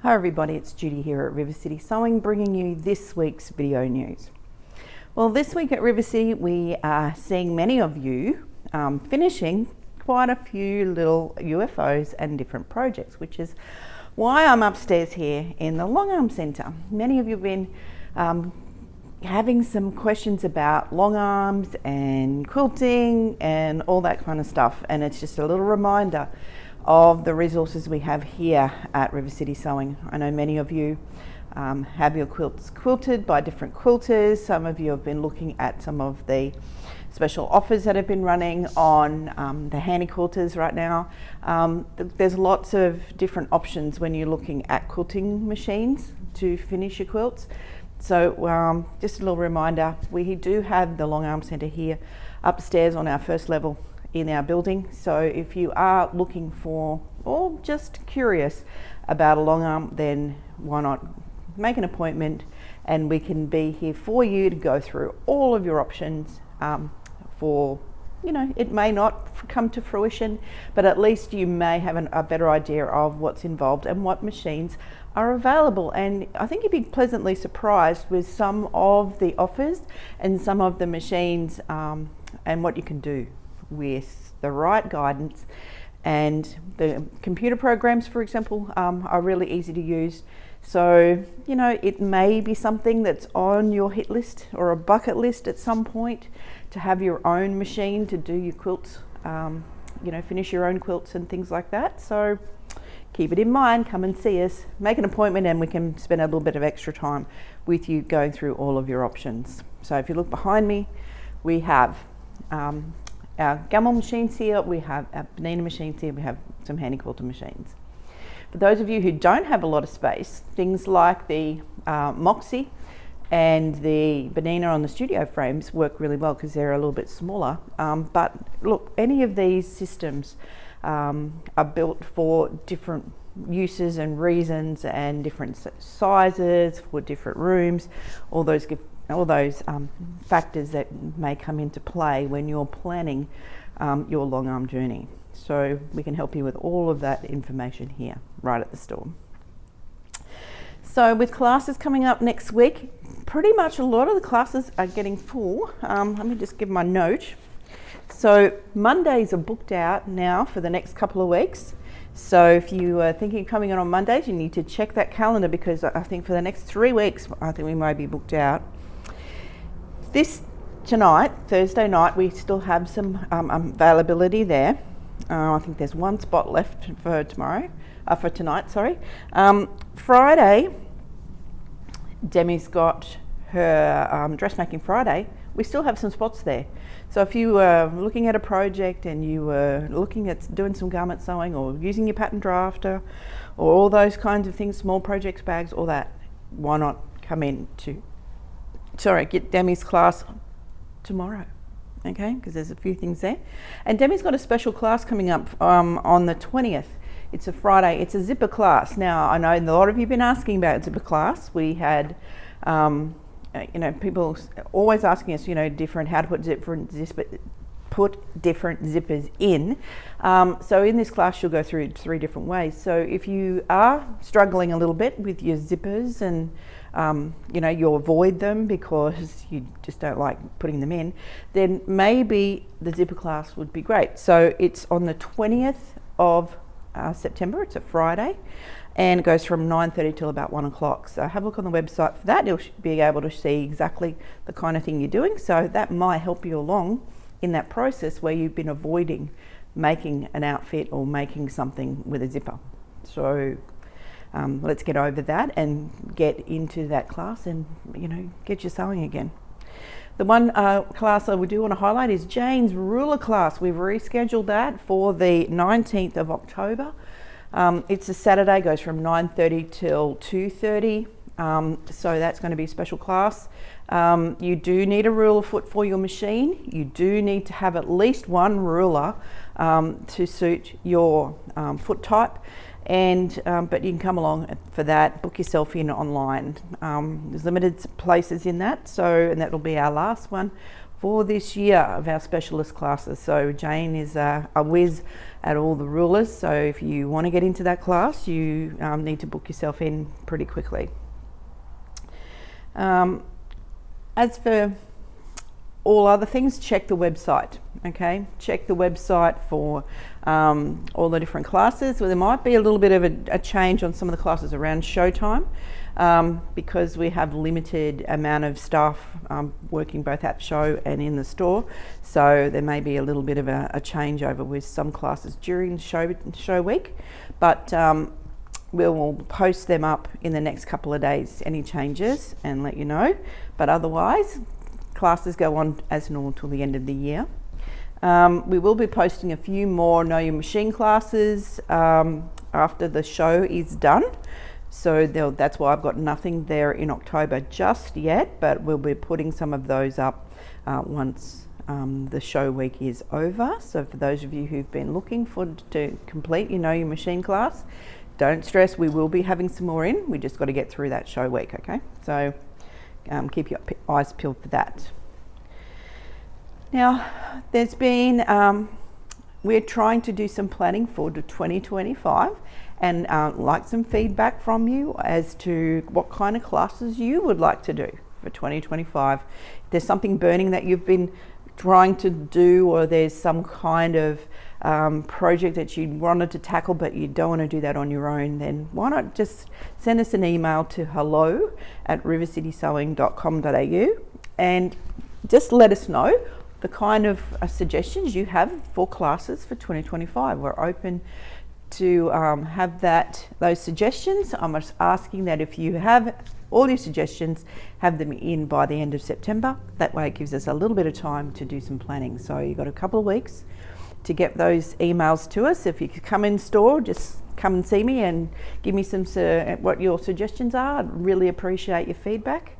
Hi everybody, it's Judy here at River City Sewing, bringing you this week's video news. Well, this week at River City we are seeing many of you finishing quite a few little UFOs and different projects, which is why I'm upstairs here in the Long Arm Centre. Many of you have been having some questions about long arms and quilting and all that kind of stuff, and it's just a little reminder of the resources we have here at River City Sewing. I know many of you have your quilts quilted by different quilters. Some of you have been looking at some of the special offers that have been running on the handy quilters right now. There's lots of different options when you're looking at quilting machines to finish your quilts. So just a little reminder, we do have the Long Arm Centre here upstairs on our first level in our building. So if you are looking for or just curious about a long arm, then why not make an appointment and we can be here for you to go through all of your options for, you know, it may not come to fruition, but at least you may have a better idea of what's involved and what machines are available. And I think you'd be pleasantly surprised with some of the offers and some of the machines and what you can do with the right guidance. And the computer programs, for example, are really easy to use. So, you know, it may be something that's on your hit list or a bucket list at some point to have your own machine to do your quilts, you know, finish your own quilts and things like that. So keep it in mind, come and see us, make an appointment, and we can spend a little bit of extra time with you going through all of your options. So if you look behind me, we have our Gamble machines here, we have our Bonina machines here, we have some handy quilter machines. For those of you who don't have a lot of space, things like the Moxie and the Bonina on the studio frames work really well because they're a little bit smaller. But look, any of these systems are built for different uses and reasons and different sizes for different rooms. All those factors that may come into play when you're planning your long arm journey. So we can help you with all of that information here right at the store. So with classes coming up next week, pretty much a lot of the classes are getting full. Let me just give my note. So Mondays are booked out now for the next couple of weeks. So if you are thinking of coming on Mondays, you need to check that calendar because I think for the next 3 weeks, I think we may be booked out. Tonight, Thursday night, we still have some availability there. I think there's one spot left for tonight. Friday, Demi's got her Dressmaking Friday. We still have some spots there. So if you were looking at a project and you were looking at doing some garment sewing or using your pattern drafter or all those kinds of things, small projects, bags, all that, why not come in get Demi's class tomorrow, okay? Because there's a few things there. And Demi's got a special class coming up on the 20th. It's a Friday. It's a zipper class. Now, I know a lot of you have been asking about zipper class. We had, people always asking us, how to put different zippers in. So in this class, you'll go through 3 different ways. So if you are struggling a little bit with your zippers and you avoid them because you just don't like putting them in, then maybe the zipper class would be great. So it's on the 20th of September. It's a Friday and it goes from 9:30 till about 1 o'clock. So have a look on the website for that. You'll be able to see exactly the kind of thing you're doing. So that might help you along in that process where you've been avoiding making an outfit or making something with a zipper. So let's get over that and get into that class and get your sewing again. The one class I do want to highlight is Jane's ruler class. We've rescheduled that for the 19th of October. It's a Saturday, goes from 9:30 till 2:30. So that's going to be a special class. You do need a ruler foot for your machine. You do need to have at least one ruler to suit your foot type. But you can come along for that, book yourself in online. There's limited places in that, and that'll be our last one for this year of our specialist classes. So Jane is a whiz at all the rulers, so if you want to get into that class, you need to book yourself in pretty quickly. As for all other things, check the website, okay? Check the website for all the different classes. Well, there might be a little bit of a change on some of the classes around showtime because we have limited amount of staff working both at show and in the store. So there may be a little bit of a changeover with some classes during the show week, but we'll post them up in the next couple of days, any changes, and let you know. But otherwise, classes go on as normal till the end of the year. We will be posting a few more Know Your Machine classes after the show is done. So that's why I've got nothing there in October just yet, but we'll be putting some of those up once the show week is over. So for those of you who've been looking to complete your Know Your Machine class, don't stress, we will be having some more in. We just got to get through that show week, okay? So keep your eyes peeled for that. Now, there's been, we're trying to do some planning for 2025 and like some feedback from you as to what kind of classes you would like to do for 2025. If there's something burning that you've been trying to do, or there's some kind of project that you wanted to tackle but you don't want to do that on your own, then why not just send us an email to hello@rivercitysewing.com.au and just let us know the kind of suggestions you have for classes for 2025. We're open to have those suggestions. I'm just asking that if you have all your suggestions, have them in by the end of September. That way it gives us a little bit of time to do some planning. So you've got a couple of weeks to get those emails to us. If you could come in store, just come and see me and give me some what your suggestions are. I'd really appreciate your feedback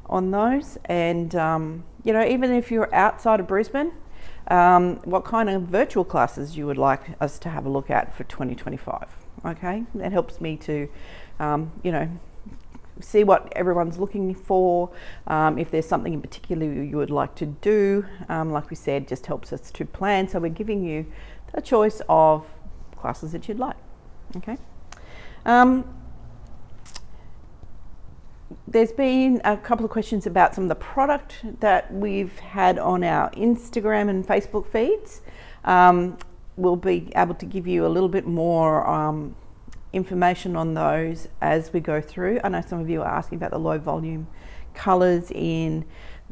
on those. And even if you're outside of Brisbane, what kind of virtual classes you would like us to have a look at for 2025. Okay, that helps me to see what everyone's looking for. If there's something in particular you would like to do, like we said, just helps us to plan. So we're giving you the choice of classes that you'd like. Okay. There's been a couple of questions about some of the product that we've had on our Instagram and Facebook feeds. We'll be able to give you a little bit more information on those as we go through. I know some of you are asking about the low volume colours in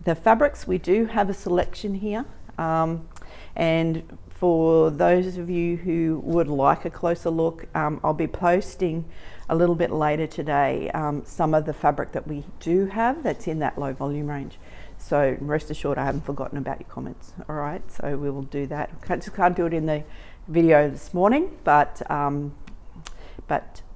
the fabrics. We do have a selection here, and for those of you who would like a closer look, I'll be posting a little bit later today some of the fabric that we do have that's in that low volume range. So rest assured I haven't forgotten about your comments. All right, so we will do that. Just can't do it in the video this morning, but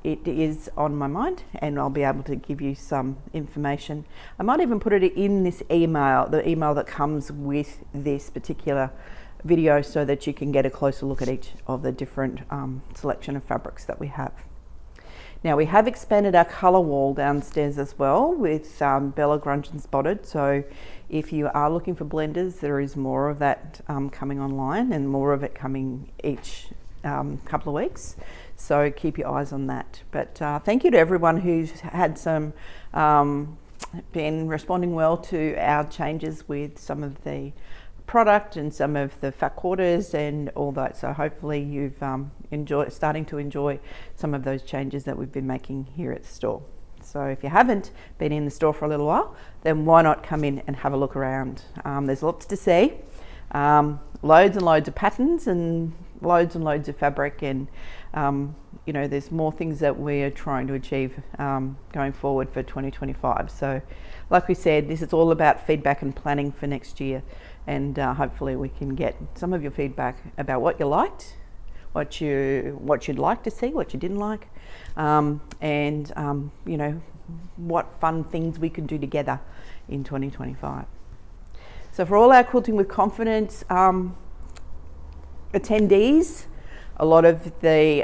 it is on my mind and I'll be able to give you some information. I might even put it in this email, the email that comes with this particular video, so that you can get a closer look at each of the different selection of fabrics that we have. Now we have expanded our colour wall downstairs as well with Bella Grunge and Spotted. So if you are looking for blenders, there is more of that coming online and more of it coming each couple of weeks. So keep your eyes on that. But thank you to everyone who's had some, been responding well to our changes with some of the product and some of the fat quarters and all that. So hopefully you've starting to enjoy some of those changes that we've been making here at the store. So if you haven't been in the store for a little while, then why not come in and have a look around. There's lots to see, loads and loads of patterns and loads of fabric, and there's more things that we're trying to achieve going forward for 2025. So like we said, this is all about feedback and planning for next year, and hopefully we can get some of your feedback about what you liked, what you'd like to see, what you didn't like, and what fun things we can do together in 2025. So for all our Quilting with Confidence attendees, a lot of the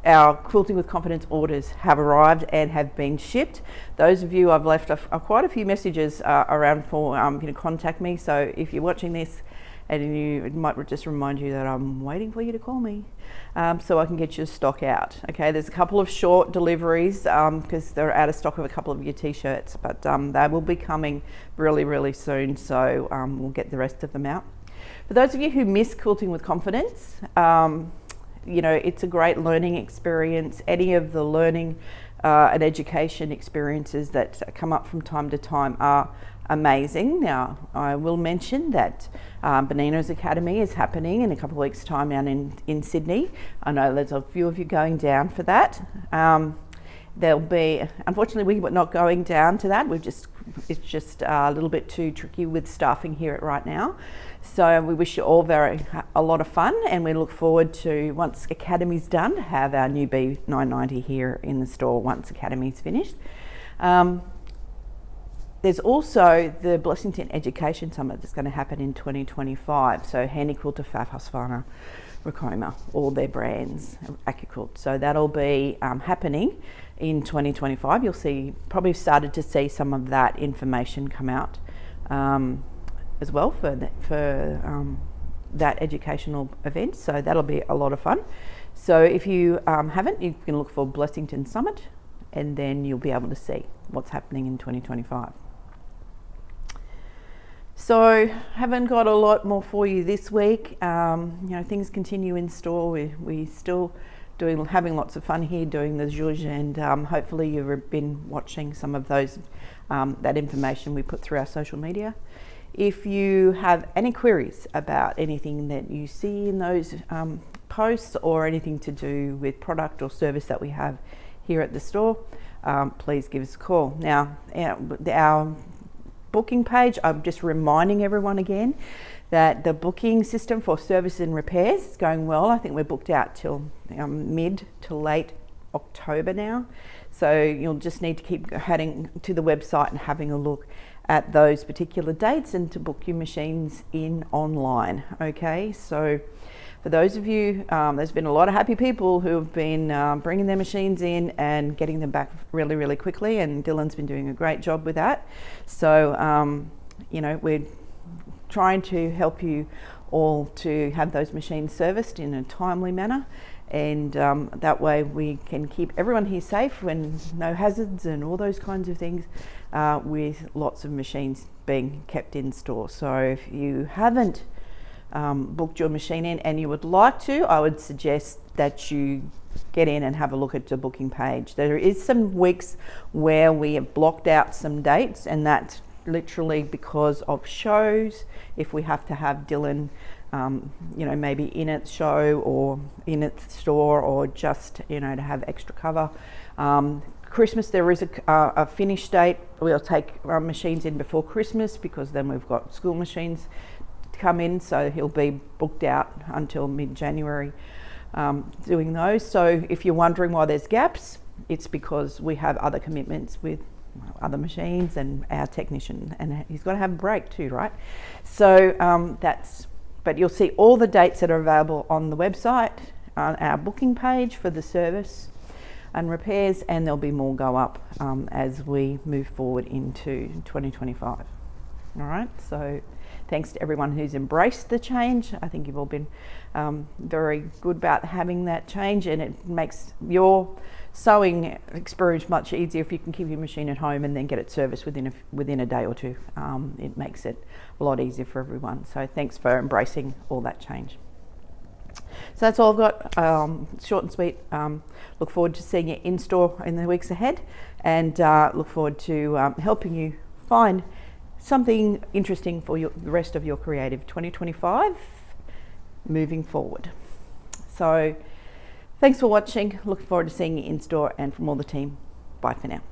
our Quilting with Confidence orders have arrived and have been shipped. Those of you, I've left quite a few messages around for you to contact me. So if you're watching this, and it might just remind you that I'm waiting for you to call me so I can get your stock out. Okay, there's a couple of short deliveries because they're out of stock of a couple of your t-shirts, but they will be coming really soon, so we'll get the rest of them out. For those of you who miss Quilting with Confidence, you know, it's a great learning experience. Any of the learning and education experiences that come up from time to time are amazing. Now, I will mention that Benina's Academy is happening in a couple of weeks' time down in Sydney. I know there's a few of you going down for that. There'll be, unfortunately, we're not going down to that. It's just a little bit too tricky with staffing here right now. So we wish you all a lot of fun, and we look forward to, once Academy's done, have our new B990 here in the store once Academy's finished. There's also the Blessington Education Summit that's going to happen in 2025. So Handy Quilter, Pfaff, Husqvarna, Racoma, all their brands, AccuQuilt. So that'll be happening in 2025. You'll see, probably started to see some of that information come out as well for that educational event. So that'll be a lot of fun. So if you haven't, you can look for Blessington Summit, and then you'll be able to see what's happening in 2025. So haven't got a lot more for you this week. You know, things continue in store. We still having lots of fun here doing the zhuzh, and hopefully you've been watching some of those that information we put through our social media. If you have any queries about anything that you see in those posts, or anything to do with product or service that we have here at the store, please give us a call. Now, our booking page, I'm just reminding everyone again that the booking system for service and repairs is going well. I think we're booked out till mid to late October now. So you'll just need to keep heading to the website and having a look at those particular dates and to book your machines in online. Okay, so for those of you, there's been a lot of happy people who have been bringing their machines in and getting them back really quickly, and Dylan's been doing a great job with that. So, you know, we're trying to help you all to have those machines serviced in a timely manner, and that way we can keep everyone here safe, when no hazards and all those kinds of things, with lots of machines being kept in store. So if you haven't booked your machine in and you would like to, I would suggest that you get in and have a look at the booking page. There is some weeks where we have blocked out some dates, and that's literally because of shows. If we have to have Dylan you know, maybe in its show or in its store, or just, you know, to have extra cover. Christmas, there is a finish date. We'll take our machines in before Christmas, because then we've got school machines come in, so he'll be booked out until mid-January doing those. So if you're wondering why there's gaps, it's because we have other commitments with other machines and our technician, and he's got to have a break too, right? So but you'll see all the dates that are available on the website, on our booking page for the service and repairs, and there'll be more go up as we move forward into 2025. All right, so thanks to everyone who's embraced the change. I think you've all been very good about having that change, and it makes your sewing experience much easier if you can keep your machine at home and then get it serviced within a day or two. It makes it a lot easier for everyone. So thanks for embracing all that change. So that's all I've got, short and sweet. Look forward to seeing you in store in the weeks ahead, and look forward to helping you find something interesting for the rest of your creative 2025 moving forward. So thanks for watching. Look forward to seeing you in store, and from all the team, bye for now.